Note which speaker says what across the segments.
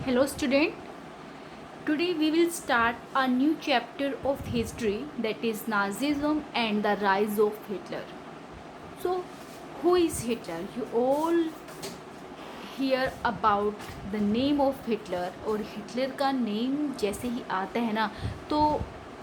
Speaker 1: Hello student, today we will start a new chapter of history, that is Nazism and the rise of Hitler. So who is Hitler? You all hear about the name of Hitler, और Hitler का name जैसे ही आता है ना तो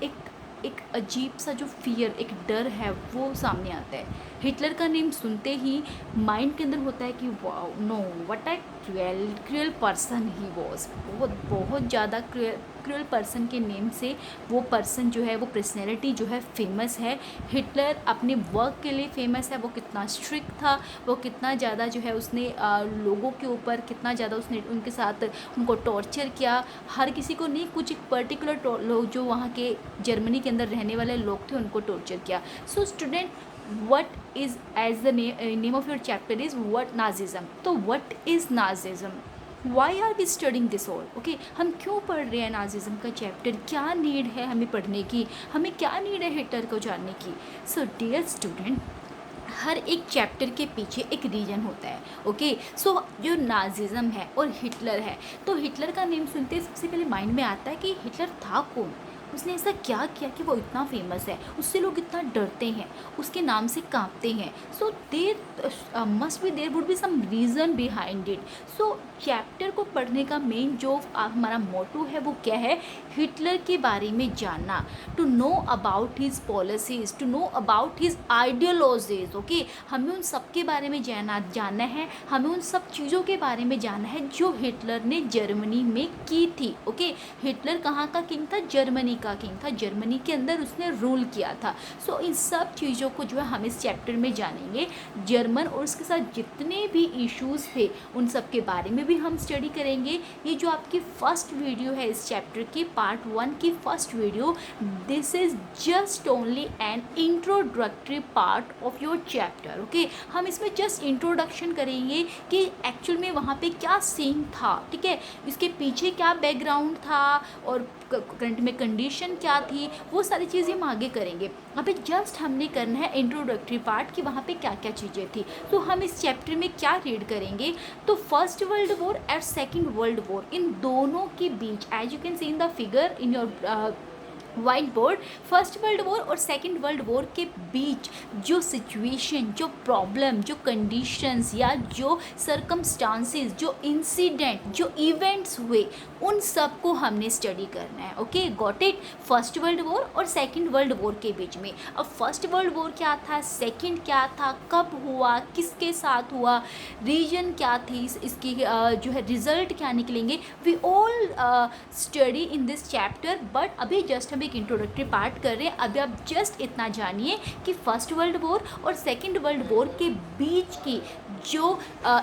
Speaker 1: एक एक अजीब सा जो फियर, एक डर है वो सामने आता है। हिटलर का नेम सुनते ही माइंड के अंदर होता है कि wow, no, what a cruel person he was. बहुत बहुत ज़्यादा क्रूअल पर्सन के नेम से वो पर्सन जो है, वो पर्सनैलिटी जो है फेमस है। हिटलर अपने वर्क के लिए फेमस है। वो कितना स्ट्रिक्ट था, वो कितना ज़्यादा जो है उसने लोगों के ऊपर कितना ज़्यादा उसने उनके साथ उनको टॉर्चर किया। हर किसी को नहीं, कुछ एक पर्टिकुलर लोग जो वहाँ के जर्मनी के अंदर रहने वाले लोग थे उनको टॉर्चर किया। So student, what is, as the name of your chapter is what Nazism, तो what is Nazism, why are we studying this all? Okay, हम क्यों पढ़ रहे हैं नाजिज़म का चैप्टर? क्या नीड है हमें पढ़ने की? हमें क्या नीड है हिटलर को जानने की? सो डियर स्टूडेंट, हर एक चैप्टर के पीछे एक रीजन होता है। ओके, सो जो नाजिज़म है और हिटलर है, तो हिटलर का नेम सुनते ही सबसे पहले माइंड में आता है कि हिटलर था कौन, उसने ऐसा क्या किया कि वो इतना फेमस है, उससे लोग इतना डरते हैं, उसके नाम से कांपते हैं। So there must be, there would be some reason behind it. So chapter को पढ़ने का मेन जो हमारा मोटो है वो क्या है? हिटलर के बारे में जानना, to know about his policies, to know about his ideologies. Okay, हमें उन सब के बारे में जानना है, हमें उन सब चीज़ों के बारे में जानना है जो हिटलर ने जर्मनी में की थी। ओके, हिटलर कहाँ का किंग था? जर्मनी का किंग था, जर्मनी के अंदर उसने रूल किया था। सो इन सब चीज़ों को जो है हम इस चैप्टर में जानेंगे। जर्मन और उसके साथ जितने भी इश्यूज़ थे उन सब के बारे में भी हम स्टडी करेंगे। ये जो आपकी फर्स्ट वीडियो है इस चैप्टर की, पार्ट 1 की first video, this is just only an introductory part of your chapter. Okay, हम इसमें जस्ट इंट्रोडक्शन करेंगे कि एक्चुअल में वहाँ पे क्या सीन था, ठीक है, इसके पीछे क्या बैकग्राउंड था और करंट में कंडीशन क्या थी, वो सारी चीज़ें हम आगे करेंगे। अभी जस्ट हमने करना है इंट्रोडक्टरी पार्ट कि वहाँ पे क्या क्या चीज़ें थी। तो हम इस चैप्टर में क्या रीड करेंगे? तो फर्स्ट वर्ल्ड वॉर और सेकंड वर्ल्ड वॉर, इन दोनों के बीच, as you can see in the figure in your white board, first world war और सेकेंड वर्ल्ड वॉर के बीच जो सिचुएशन, जो प्रॉब्लम, जो कंडीशंस या जो सरकमस्टांसेस, जो इंसिडेंट, जो इवेंट्स हुए, उन सब को हमने स्टडी करना है। Okay, got it? First world war और सेकेंड वर्ल्ड वॉर के बीच में। अब फर्स्ट वर्ल्ड वॉर क्या था, सेकेंड क्या था, कब हुआ, किसके साथ हुआ, रीजन क्या थी, इसकी जो है रिजल्ट क्या निकलेंगे, we all study in this chapter. But अभी जस्ट हम एक इंट्रोडक्टरी पार्ट कर रहे हैं। अभी आप जस्ट इतना जानिए कि फर्स्ट वर्ल्ड वॉर और सेकेंड वर्ल्ड वॉर के बीच की जो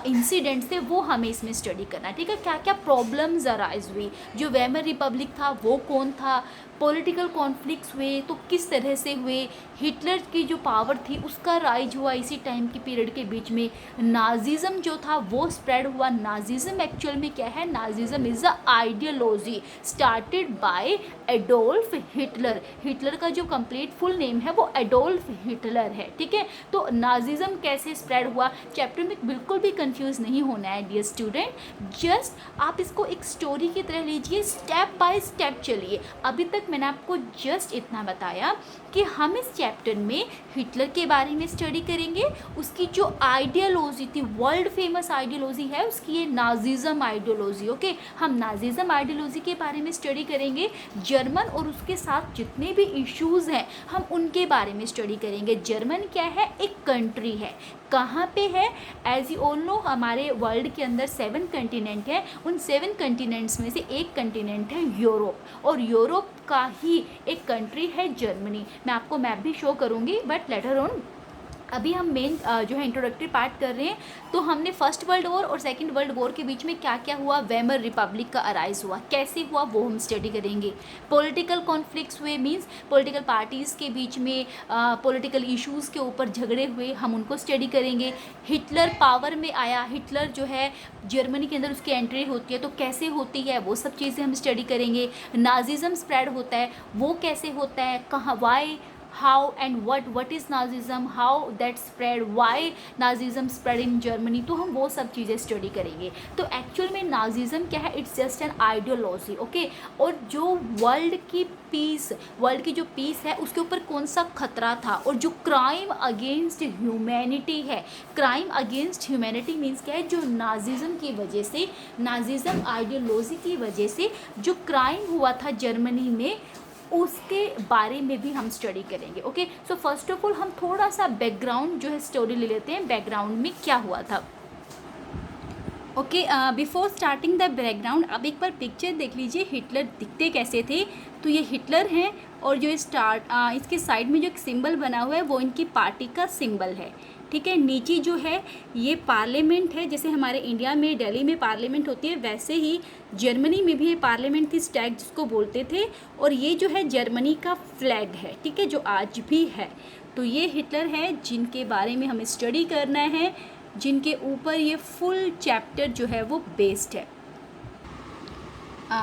Speaker 1: इंसिडेंट्स थे वो हमें इसमें स्टडी करना है, ठीक है। क्या क्या प्रॉब्लम्स अराइज हुई, जो वेमर रिपब्लिक था वो कौन था, पॉलिटिकल कॉन्फ्लिक्ट्स हुए तो किस तरह से हुए, हिटलर की जो पावर थी उसका राइज हुआ इसी टाइम की पीरियड के बीच में, नाजिज़म जो था वो स्प्रेड हुआ। नाजिज़म एक्चुअल में क्या है? Nazism is a ideology started by Adolf Hitler. Hitler का जो कंप्लीट फुल नेम है वो एडोल्फ हिटलर है, ठीक है। तो नाजिज़म कैसे स्प्रेड हुआ, चैप्टर में बिल्कुल भी कंफ्यूज नहीं होना है डियर स्टूडेंट। जस्ट आप इसको एक स्टोरी की तरह लीजिए, स्टेप बाय स्टेप चलिए। अभी तक मैंने आपको जस्ट इतना बताया कि हम इस चैप्टर में हिटलर के बारे में स्टडी करेंगे, उसकी जो आइडियोलॉजी थी, वर्ल्ड फेमस आइडियोलॉजी है उसकी, ये नाजिज़म आइडियोलॉजी। ओके, हम नाजिज़म आइडियोलॉजी के बारे में स्टडी करेंगे। जर्मन और उसके साथ जितने भी इश्यूज़ हैं हम उनके बारे में स्टडी करेंगे। जर्मन क्या है? एक कंट्री है। कहाँ पे है? एज यू ऑल नो, हमारे वर्ल्ड के अंदर 7 कंटिनेंट है। उन 7 कंटिनेंट्स में से एक कंटिनेंट है यूरोप, और यूरोप का ही एक कंट्री है जर्मनी। मैं आपको मैप भी शो करूँगी बट लेटर ऑन। अभी हम मेन जो है इंट्रोडक्टरी पार्ट कर रहे हैं। तो हमने फर्स्ट वर्ल्ड वॉर और सेकंड वर्ल्ड वॉर के बीच में क्या क्या हुआ, वेमर रिपब्लिक का अराइज हुआ, कैसे हुआ वो हम स्टडी करेंगे। पॉलिटिकल कॉन्फ्लिक्ट्स हुए, मींस पॉलिटिकल पार्टीज़ के बीच में पॉलिटिकल इश्यूज़ के ऊपर झगड़े हुए, हम उनको स्टडी करेंगे। हिटलर पावर में आया, हिटलर जो है जर्मनी के अंदर उसकी एंट्री होती है तो कैसे होती है, वो सब चीज़ें हम स्टडी करेंगे। नाजिज़म स्प्रेड होता है वो कैसे होता है, कहाँ, why, how and what is Nazism, how that spread, why Nazism spread in Germany, तो हम वो सब चीज़ें स्टडी करेंगे। तो एक्चुअल में नाजिज़म क्या है, it's just an ideology, okay. और जो वर्ल्ड की पीस है उसके ऊपर कौन सा खतरा था, और जो क्राइम अगेंस्ट ह्यूमैनिटी है, क्राइम अगेंस्ट ह्यूमैनिटी मीन्स क्या है, जो नाजिज़म की वजह से, नाजिज़म आइडियोलॉजी की वजह से जो क्राइम हुआ था जर्मनी में, उसके बारे में भी हम स्टडी करेंगे, okay. So first of all हम थोड़ा सा बैकग्राउंड जो है स्टोरी ले लेते हैं, बैकग्राउंड में क्या हुआ था, okay. Before starting the background अब एक बार पिक्चर देख लीजिए, हिटलर दिखते कैसे थे। तो ये हिटलर हैं, और जो इसके साइड में जो एक सिंबल बना हुआ है वो इनकी पार्टी का सिंबल है, ठीक है। नीचे जो है ये पार्लियामेंट है, जैसे हमारे इंडिया में दिल्ली में पार्लियामेंट होती है, वैसे ही जर्मनी में भी ये पार्लियामेंट थी, स्टैग जिसको बोलते थे। और ये जो है जर्मनी का फ्लैग है, ठीक है, जो आज भी है। तो ये हिटलर है जिनके बारे में हमें स्टडी करना है, जिनके ऊपर ये फुल चैप्टर जो है वो बेस्ड है।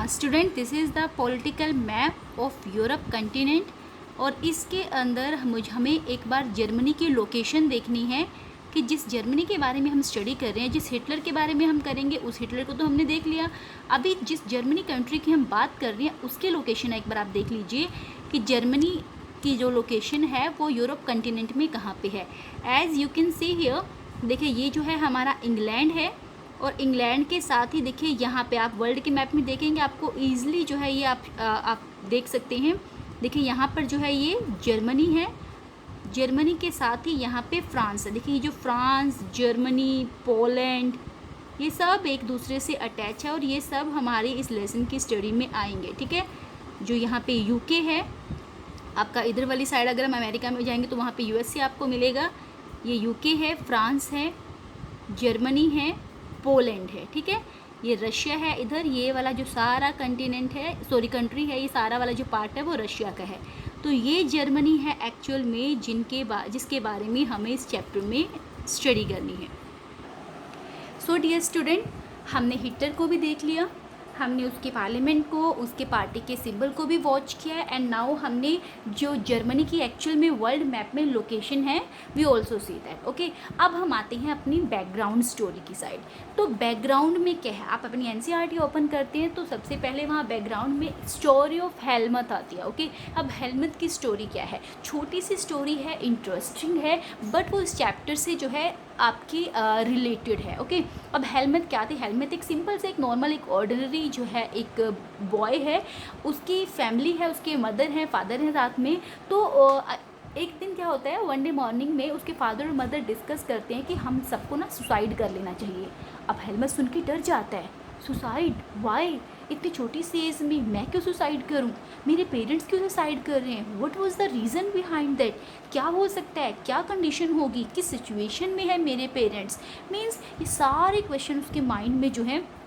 Speaker 1: Student, this is the political map of Europe continent, और इसके अंदर हमें एक बार जर्मनी की लोकेशन देखनी है कि जिस जर्मनी के बारे में हम स्टडी कर रहे हैं, जिस हिटलर के बारे में हम करेंगे, उस हिटलर को तो हमने देख लिया। अभी जिस जर्मनी कंट्री की हम बात कर रहे हैं उसके लोकेशन एक बार आप देख लीजिए कि जर्मनी की जो लोकेशन है वो यूरोप कंटिनेंट में कहाँ पे है। As you can see here, देखिए ये जो है हमारा इंग्लैंड है, और इंग्लैंड के साथ ही देखिए यहाँ पे आप वर्ल्ड के मैप में देखेंगे आपको ईजिली जो है ये आप देख सकते हैं। देखिए यहाँ पर जो है ये जर्मनी है, जर्मनी के साथ ही यहाँ पे फ्रांस है। देखिए ये जो फ्रांस, जर्मनी, पोलैंड, ये सब एक दूसरे से अटैच है, और ये सब हमारे इस लेसन की स्टडी में आएंगे, ठीक है। जो यहाँ पे यूके है, आपका इधर वाली साइड अगर हम अमेरिका में जाएंगे तो वहाँ पे यूएसए आपको मिलेगा। ये यूके है, फ्रांस है, जर्मनी है, पोलैंड है, ठीक है। ये रशिया है, इधर ये वाला जो सारा कंटिनेंट है, सॉरी कंट्री है, ये सारा वाला जो पार्ट है वो रशिया का है। तो ये जर्मनी है एक्चुअल में जिसके बारे में हमें इस चैप्टर में स्टडी करनी है। सो डियर स्टूडेंट, हमने हिटलर को भी देख लिया, हमने उसके पार्लियामेंट को, उसके पार्टी के सिंबल को भी वॉच किया, एंड नाउ हमने जो जर्मनी की एक्चुअल में वर्ल्ड मैप में लोकेशन है we also see that, okay. अब हम आते हैं अपनी बैकग्राउंड स्टोरी की साइड। तो बैकग्राउंड में क्या है, आप अपनी एनसीईआरटी ओपन करते हैं तो सबसे पहले वहाँ बैकग्राउंड में स्टोरी ऑफ हेलमट आती है, ओके। अब हेलमट की स्टोरी क्या है, छोटी सी स्टोरी है, इंटरेस्टिंग है, बट वो इस चैप्टर से जो है आपकी रिलेटेड है, ओके। अब हेलमेट क्या थी, हेलमेट एक सिंपल से एक नॉर्मल एक ऑर्डिनरी जो है एक बॉय है, उसकी फैमिली है, उसके मदर हैं, फादर हैं साथ में। तो एक दिन क्या होता है, वन डे मॉर्निंग में उसके फादर और मदर डिस्कस करते हैं कि हम सबको ना सुसाइड कर लेना चाहिए। अब हेलमेट सुन के डर जाता है, सुसाइड वाई, इतनी छोटी सी एज में मैं क्यों सुसाइड करूं, मेरे पेरेंट्स क्यों सुसाइड कर रहे हैं, what was the reason behind that, क्या हो सकता है, क्या कंडीशन होगी, किस सिचुएशन में है मेरे पेरेंट्स, मीन्स ये सारे क्वेश्चन उसके माइंड में जो है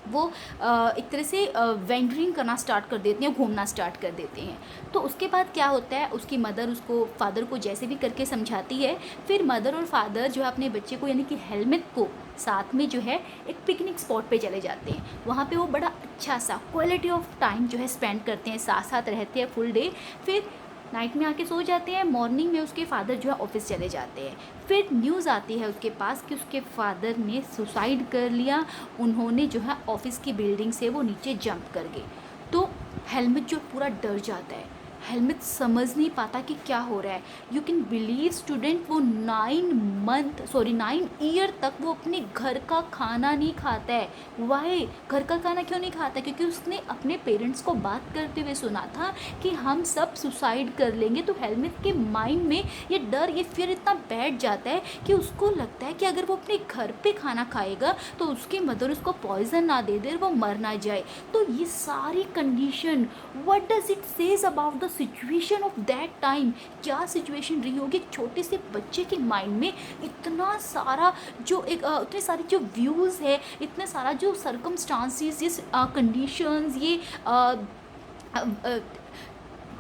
Speaker 1: वो एक तरह से वेंडरिंग करना स्टार्ट कर देते हैं, घूमना स्टार्ट कर देते हैं। तो उसके बाद क्या होता है, उसकी मदर उसको फादर को जैसे भी करके समझाती है, फिर मदर और फादर जो है अपने बच्चे को यानी कि हेलमेट को साथ में जो है एक पिकनिक स्पॉट पे चले जाते हैं। वहाँ पे वो बड़ा अच्छा सा क्वालिटी ऑफ टाइम जो है स्पेंड करते हैं, साथ साथ रहते हैं फुल डे, फिर नाइट में आके सो जाते हैं, मॉर्निंग में उसके फादर जो है ऑफिस चले जाते हैं। फिर न्यूज़ आती है उसके पास कि उसके फादर ने सुसाइड कर लिया, उन्होंने जो है ऑफिस की बिल्डिंग से वो नीचे जंप कर गए। तो हेलमेट जो पूरा डर जाता है, हेलमेट समझ नहीं पाता कि क्या हो रहा है। यू कैन बिलीव स्टूडेंट, वो 9 ईयर तक वो अपने घर का खाना नहीं खाता है। वाई, घर का खाना क्यों नहीं खाता, क्योंकि उसने अपने पेरेंट्स को बात करते हुए सुना था कि हम सब सुसाइड कर लेंगे। तो हेलमेट के माइंड में ये डर, ये फियर इतना बैठ जाता है कि उसको लगता है कि अगर वो अपने घर पे खाना खाएगा तो उसकी मदर उसको पॉइजन ना दे दे, वो मर ना जाए। तो ये सारी condition, what does it says about the situation of that time, क्या सिचुएशन रही होगी एक छोटे से बच्चे के माइंड में। इतना सारा जो इतने सारे जो व्यूज़ है, इतने सारा जो सर्कमस्टांसिस, ये कंडीशंस, ये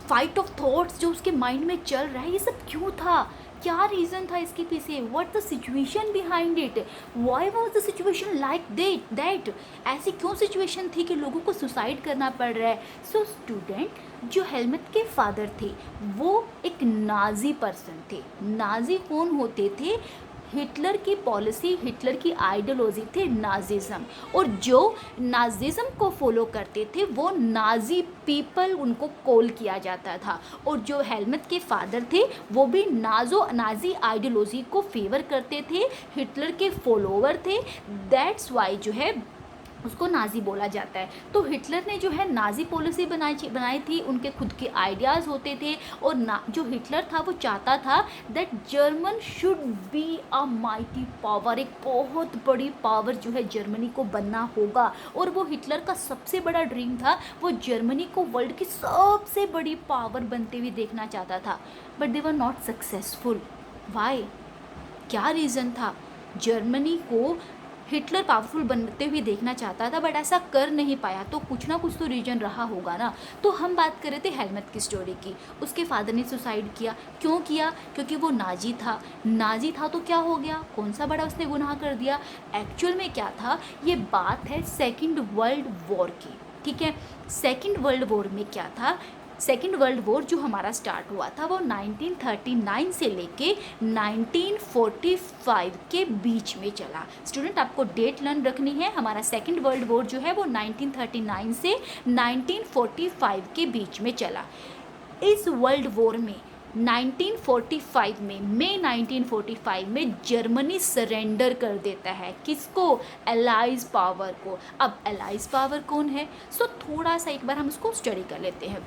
Speaker 1: फाइट ऑफ थॉट्स जो उसके माइंड में चल रहा है, ये सब क्यों था, क्या रीज़न था इसके पीछे, what the situation behind it, why was the situation like that, ऐसी क्यों सिचुएशन थी कि लोगों को सुसाइड करना पड़ रहा है। सो स्टूडेंट, जो हेलमेट के फादर थे वो एक नाजी पर्सन थे। नाजी कौन होते थे? हिटलर की पॉलिसी, हिटलर की आइडियोलॉजी थे नाजिज़म, और जो नाजिज़म को फॉलो करते थे वो नाजी पीपल उनको कॉल किया जाता था। और जो हेलमेट के फादर थे वो भी नाजी आइडियोलॉजी को फेवर करते थे, हिटलर के फॉलोवर थे। दैट्स वाई जो है उसको नाजी बोला जाता है। तो हिटलर ने जो है नाजी पॉलिसी बनाई थी, उनके खुद के आइडियाज़ होते थे। और जो हिटलर था वो चाहता था that German should be a mighty power, एक बहुत बड़ी पावर जो है जर्मनी को बनना होगा। और वो हिटलर का सबसे बड़ा ड्रीम था, वो जर्मनी को वर्ल्ड की सबसे बड़ी पावर बनते हुए देखना चाहता था। But they were not successful. Why? क्या रीज़न था? जर्मनी को हिटलर पावरफुल बनते हुए देखना चाहता था बट ऐसा कर नहीं पाया, तो कुछ ना कुछ तो रीजन रहा होगा ना। तो हम बात कर रहे थे हेलमेट की स्टोरी की। उसके फादर ने सुसाइड किया, क्यों किया? क्योंकि वो नाजी था। नाजी था तो क्या हो गया, कौन सा बड़ा उसने गुनाह कर दिया? एक्चुअल में क्या था, ये बात है सेकेंड वर्ल्ड वॉर की, ठीक है। सेकेंड वर्ल्ड वॉर में क्या था, सेकेंड वर्ल्ड वॉर जो हमारा स्टार्ट हुआ था वो 1939 से लेके 1945 के बीच में चला। स्टूडेंट, आपको डेट लर्न रखनी है। हमारा सेकेंड वर्ल्ड वॉर जो है वो 1939 से 1945 के बीच में चला। इस वर्ल्ड वॉर में 1945 में, मई 1945 में जर्मनी सरेंडर कर देता है। किसको? एलाइज पावर को। अब एलाइज पावर कौन है? सो थोड़ा सा एक बार हम इसको स्टडी कर लेते हैं।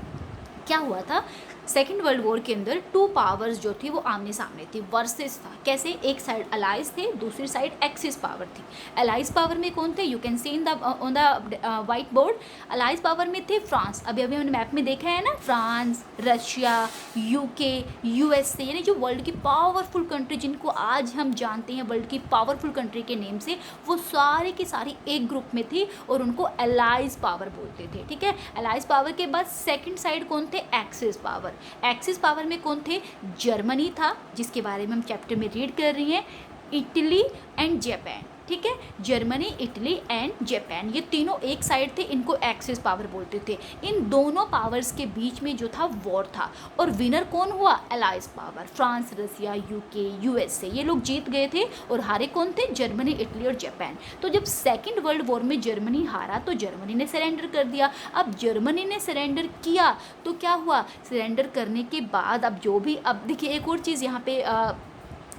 Speaker 1: क्या हुआ था सेकेंड वर्ल्ड वॉर के अंदर? टू पावर्स जो थी वो आमने सामने थी, वर्सेस था। कैसे? एक साइड अलाइज थे, दूसरी साइड एक्सिस पावर थी। अलाइज पावर में कौन थे? You can see in the on the white board. Allies power में थे फ्रांस, अभी अभी हमने मैप में देखा है ना, फ्रांस, रशिया, यूके, यूएसए, यानी जो वर्ल्ड की पावरफुल कंट्री जिनको आज हम जानते हैं वर्ल्ड की पावरफुल कंट्री के नेम से, वो सारी की सारी एक ग्रुप में थी और उनको अलाइज पावर बोलते थे, ठीक है। अलाइज पावर के बाद सेकेंड साइड कौन थे? Axis power. एक्सिस पावर में कौन थे? जर्मनी था, जिसके बारे में हम चैप्टर में रीड कर रही हैं, इटली एंड जापान, ठीक है। जर्मनी, इटली एंड जापान, ये तीनों एक साइड थे, इनको एक्सिस पावर बोलते थे। इन दोनों पावर्स के बीच में जो था वॉर था, और विनर कौन हुआ? अलाइज पावर, फ्रांस, रसिया, यूके, यूएसए, ये लोग जीत गए थे। और हारे कौन थे? जर्मनी, इटली और जापान। तो जब सेकेंड वर्ल्ड वॉर में जर्मनी हारा तो जर्मनी ने सरेंडर कर दिया। अब जर्मनी ने सरेंडर किया तो क्या हुआ? सरेंडर करने के बाद अब जो भी, अब देखिए एक और चीज़ यहाँ पे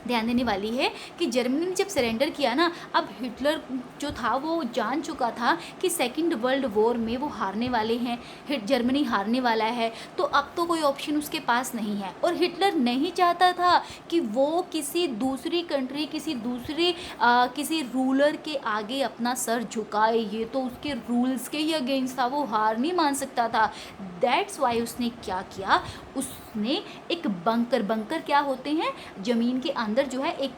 Speaker 1: ध्यान देने वाली है कि जर्मनी ने जब सरेंडर किया ना, अब हिटलर जो था वो जान चुका था कि सेकेंड वर्ल्ड वॉर में वो हारने वाले हैं, जर्मनी हारने वाला है, तो अब तो कोई ऑप्शन उसके पास नहीं है। और हिटलर नहीं चाहता था कि वो किसी दूसरी कंट्री, किसी रूलर के आगे अपना सर झुकाए, ये तो उसके रूल्स के ही अगेंस्ट था, वो हार नहीं मान सकता था। दैट्स वाई उसने क्या किया, उसने एक बंकर क्या होते हैं, ज़मीन के अंदर जो है एक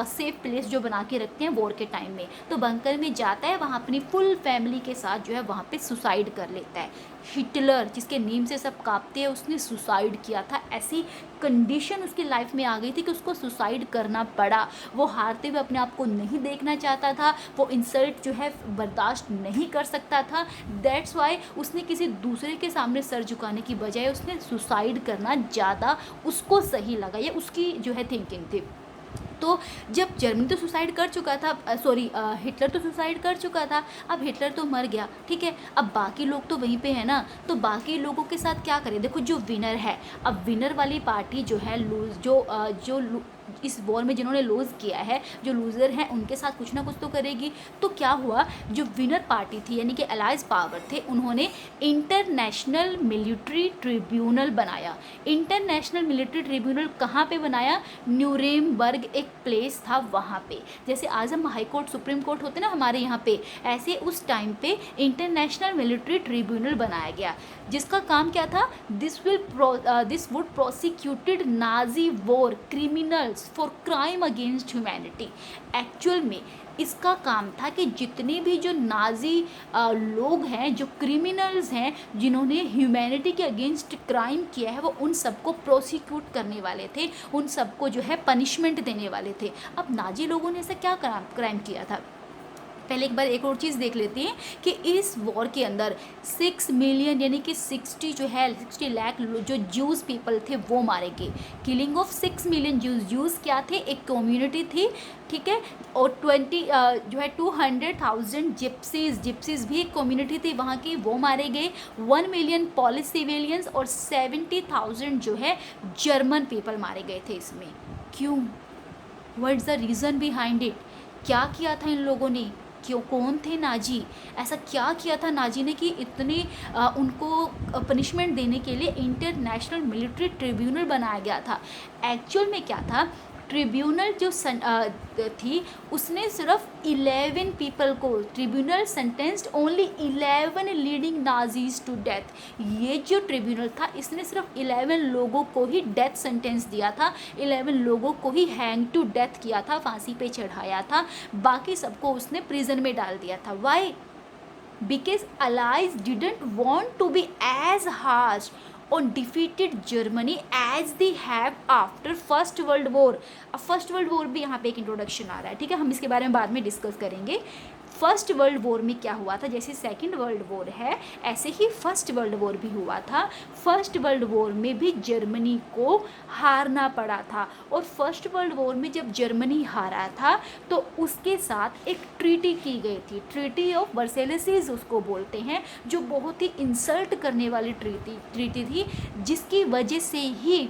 Speaker 1: सेफ प्लेस जो बना के रखते हैं वॉर के टाइम में, तो बंकर में जाता है, वहाँ अपनी फुल फैमिली के साथ जो है वहाँ पे सुसाइड कर लेता है। हिटलर, जिसके नेम से सब कांपते हैं, उसने सुसाइड किया था। ऐसी कंडीशन उसकी लाइफ में आ गई थी कि उसको सुसाइड करना पड़ा। वो हारते हुए अपने आप को नहीं देखना चाहता था, वो इंसल्ट जो है बर्दाश्त नहीं कर सकता था। दैट्स वाई उसने किसी दूसरे के सामने सर झुकाने की बजाय उसने सुसाइड करना ज़्यादा उसको सही लगा, ये उसकी जो है थिंकिंग थी। तो जब जर्मनी तो सुसाइड कर चुका था, हिटलर तो सुसाइड कर चुका था, अब हिटलर तो मर गया, ठीक है। अब बाकी लोग तो वहीं पे है ना, तो बाकी लोगों के साथ क्या करें? देखो जो विनर है, अब विनर वाली पार्टी जो है इस वॉर में जिन्होंने लूज़ किया है, जो लूज़र हैं उनके साथ कुछ ना कुछ तो करेगी। तो क्या हुआ, जो विनर पार्टी थी यानी कि अलाइज पावर थे, उन्होंने इंटरनेशनल मिलिट्री ट्रिब्यूनल बनाया। इंटरनेशनल मिलिट्री ट्रिब्यूनल कहाँ पे बनाया? न्यूरेमबर्ग एक प्लेस था वहाँ पे। जैसे आज हम हाई कोर्ट, सुप्रीम कोर्ट होते ना हमारे यहाँ पे, ऐसे उस टाइम पे इंटरनेशनल मिलिट्री ट्रिब्यूनल बनाया गया, जिसका काम क्या था? This would prosecuted Nazi war criminals for crime against humanity. Actual में इसका काम था कि जितने भी जो नाजी लोग हैं, जो क्रिमिनल्स हैं, जिन्होंने ह्यूमैनिटी के अगेंस्ट क्राइम किया है, वो उन सबको प्रोसिक्यूट करने वाले थे, उन सबको जो है पनिशमेंट देने वाले थे। अब नाजी लोगों ने ऐसा क्या क्राइम किया था, पहले एक बार एक और चीज़ देख लेते हैं कि इस वॉर के अंदर 6 मिलियन यानी कि 60 जो है 60 लाख जो ज्यूज़ पीपल थे वो मारे गए। किलिंग ऑफ 6 मिलियन ज्यूज़ क्या थे, एक कम्युनिटी थी, ठीक है। और 20 जो है 200,000 जिप्सीज भी एक कम्युनिटी थी वहाँ की, वो मारे गए। 1 मिलियन पॉलिश सिविलियंस और 70,000 जो है जर्मन पीपल मारे गए थे इसमें। क्यों, what is the reason behind it, क्या किया था इन लोगों ने, क्यों, कौन थे नाजी, ऐसा क्या किया था नाजी ने कि इतने उनको पनिशमेंट देने के लिए इंटरनेशनल मिलिट्री ट्रिब्यूनल बनाया गया था। एक्चुअल में क्या था, ट्रिब्यूनल जो थी उसने सिर्फ 11 पीपल को, tribunal sentenced only 11 leading Nazis to death. ये जो ट्रिब्यूनल था इसने सिर्फ 11 लोगों को ही डेथ सेंटेंस दिया था, 11 लोगों को ही हैंग टू डेथ किया था, फांसी पे चढ़ाया था, बाकी सबको उसने प्रिजन में डाल दिया था। Why, because allies didn't want to be as harsh on defeated Germany as they have after first world war. अब फर्स्ट वर्ल्ड वॉर भी यहाँ पे एक इंट्रोडक्शन आ रहा है, ठीक है, हम इसके बारे में बाद में डिस्कस करेंगे। फर्स्ट वर्ल्ड वॉर में क्या हुआ था, जैसे सेकेंड वर्ल्ड वॉर है ऐसे ही फर्स्ट वर्ल्ड वॉर भी हुआ था। फर्स्ट वर्ल्ड वॉर में भी जर्मनी को हारना पड़ा था, और फर्स्ट वर्ल्ड वॉर में जब जर्मनी हारा था तो उसके साथ एक ट्रीटी की गई थी, ट्रीटी ऑफ वर्सेलिस उसको बोलते हैं, जो बहुत ही इंसल्ट करने वाली ट्रीटी थी, जिसकी वजह से ही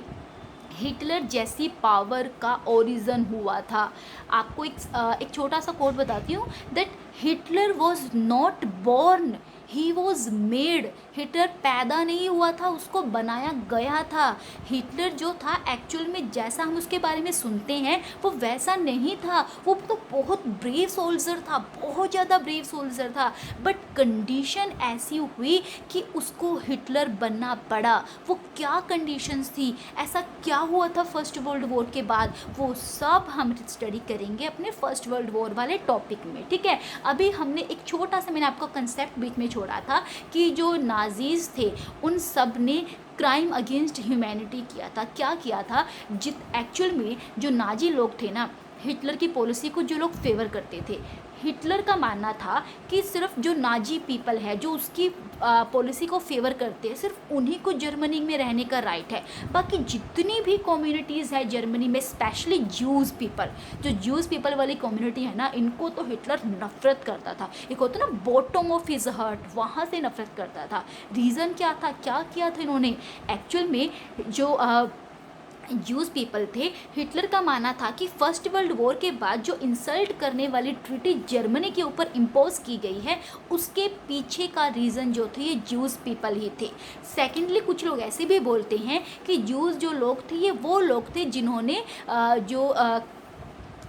Speaker 1: हिटलर जैसी पावर का ओरिजिन हुआ था। आपको एक छोटा सा कोट बताती हूँ, that Hitler was not born, he was made. Hitler पैदा नहीं हुआ था, उसको बनाया गया था। हिटलर जो था एक्चुअल में जैसा हम उसके बारे में सुनते हैं वो वैसा नहीं था, वो तो बहुत ब्रेव सोल्जर था, बहुत ज़्यादा ब्रेव सोल्जर था, बट कंडीशन ऐसी हुई कि उसको हिटलर बनना पड़ा। वो क्या कंडीशंस थी, ऐसा क्या हुआ था फर्स्ट वर्ल्ड वॉर के बाद, वो सब हम स्टडी करेंगे अपने फर्स्ट वर्ल्ड वॉर वाले टॉपिक में, ठीक है। अभी हमने एक छोटा सा, मैंने आपको कंसेप्ट बीच में छोड़ा था कि जो नाजीज थे उन सब ने क्राइम अगेंस्ट ह्यूमैनिटी किया था। क्या किया था, एक्चुअल में जो नाजी लोग थे ना, हिटलर की पॉलिसी को जो लोग फेवर करते थे, हिटलर का मानना था कि सिर्फ जो नाजी पीपल है जो उसकी पॉलिसी को फेवर करते हैं, सिर्फ उन्हीं को जर्मनी में रहने का राइट है। बाकी जितनी भी कम्युनिटीज़ है जर्मनी में, स्पेशली ज्यूज़ पीपल, जो ज्यूज़ पीपल वाली कम्युनिटी है ना, इनको तो हिटलर नफरत करता था। एक होता ना बॉटम ऑफ हिज हार्ट, वहाँ से नफरत करता था। रीज़न क्या था, क्या किया था इन्होंने, एक्चुअल में जो ज्यूज़ पीपल थे, हिटलर का मानना था कि फर्स्ट वर्ल्ड वॉर के बाद जो इंसल्ट करने वाली ट्रीटी जर्मनी के ऊपर इम्पोज की गई है, उसके पीछे का रीज़न जो थे ये ज्यूज़ पीपल ही थे। सेकेंडली कुछ लोग ऐसे भी बोलते हैं कि ज्यूज़ जो लोग थे ये वो लोग थे जिन्होंने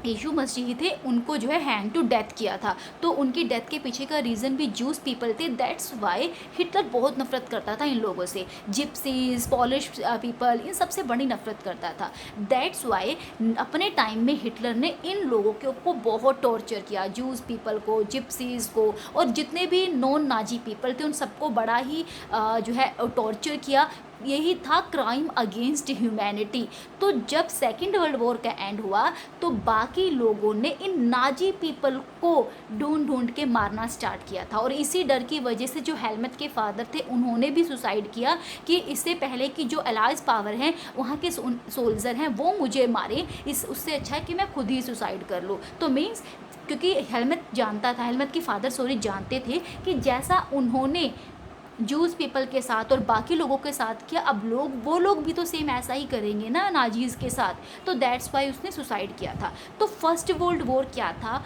Speaker 1: यीशु मसीह थे उनको जो है हैंग टू डेथ किया था, तो उनकी डेथ के पीछे का रीज़न भी ज्यूज़ पीपल थे। दैट्स वाई हिटलर बहुत नफरत करता था इन लोगों से, जिप्सीज, पॉलिश पीपल, इन सबसे बड़ी नफरत करता था। दैट्स वाई अपने टाइम में हिटलर ने इन लोगों के ऊपर बहुत टॉर्चर किया, ज्यूज़ पीपल को, जिप्सीज को, और जितने भी नॉन नाजी पीपल थे उन सबको बड़ा ही जो है टॉर्चर किया। यही था क्राइम अगेंस्ट ह्यूमैनिटी। तो जब सेकेंड वर्ल्ड वॉर का एंड हुआ तो बाकी लोगों ने इन नाजी पीपल को ढूंढ के मारना स्टार्ट किया था, और इसी डर की वजह से जो हेलमट के फादर थे उन्होंने भी सुसाइड किया कि इससे पहले कि जो अलाइज पावर हैं वहाँ के सोल्जर हैं वो मुझे मारे, उससे अच्छा है कि मैं खुद ही सुसाइड कर लूँ। तो मीन्स क्योंकि हेलमट जानता था, हेलमट के फादर जानते थे कि जैसा उन्होंने जूस पीपल के साथ और बाकी लोगों के साथ किया, अब वो लोग भी तो सेम ऐसा ही करेंगे ना नाजीज़ के साथ। तो दैट्स वाई उसने सुसाइड किया था। तो फर्स्ट वर्ल्ड वॉर क्या था,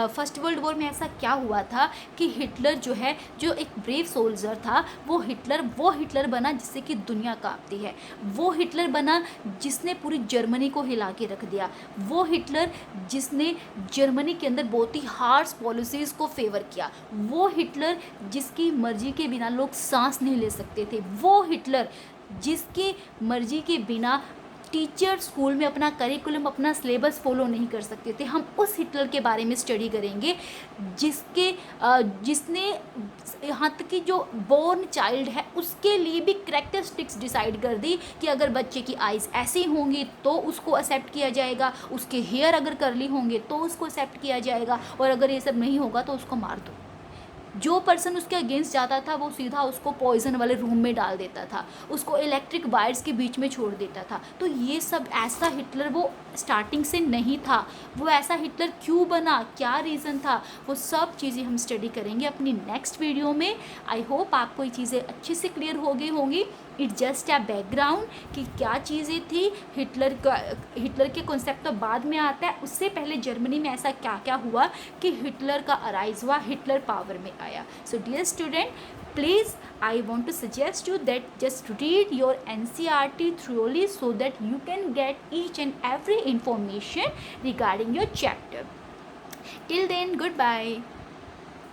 Speaker 1: फर्स्ट वर्ल्ड वॉर में ऐसा क्या हुआ था कि हिटलर जो है, जो एक ब्रेव सोल्जर था, वो हिटलर बना जिससे कि दुनिया कांपती है। वो हिटलर बना जिसने पूरी जर्मनी को हिला के रख दिया। वो हिटलर जिसने जर्मनी के अंदर बहुत ही हार्श पॉलिसीज़ को फेवर किया। वो हिटलर जिसकी मर्जी के बिना लोग सांस नहीं ले सकते थे। वो हिटलर जिसकी मर्जी के बिना टीचर स्कूल में अपना करिकुलम, अपना सिलेबस फॉलो नहीं कर सकते थे। हम उस हिटलर के बारे में स्टडी करेंगे जिसने यहाँ तक कि जो बोर्न चाइल्ड है उसके लिए भी करेक्टरिस्टिक्स डिसाइड कर दी कि अगर बच्चे की आइज़ ऐसी होंगी तो उसको एक्सेप्ट किया जाएगा, उसके हेयर अगर करली होंगे तो उसको एक्सेप्ट किया जाएगा, और अगर ये सब नहीं होगा तो उसको मार दो। जो पर्सन उसके अगेंस्ट जाता था वो सीधा उसको पॉइजन वाले रूम में डाल देता था, उसको इलेक्ट्रिक वायर्स के बीच में छोड़ देता था। तो ये सब, ऐसा हिटलर वो स्टार्टिंग से नहीं था। वो ऐसा हिटलर क्यों बना, क्या रीज़न था, वो सब चीज़ें हम स्टडी करेंगे अपनी नेक्स्ट वीडियो में। आई होप आपको ये चीज़ें अच्छे से क्लियर हो गई होंगी। इट्स जस्ट अ बैकग्राउंड कि क्या चीज़ें थी। हिटलर के कॉन्सेप्ट तो बाद में आता है, उससे पहले जर्मनी में ऐसा क्या क्या हुआ कि हिटलर का अराइज हुआ, हिटलर पावर में आया। So dear student, please, I want to suggest you that just read your NCERT thoroughly so that you can get each and every information regarding your chapter. Till then, goodbye.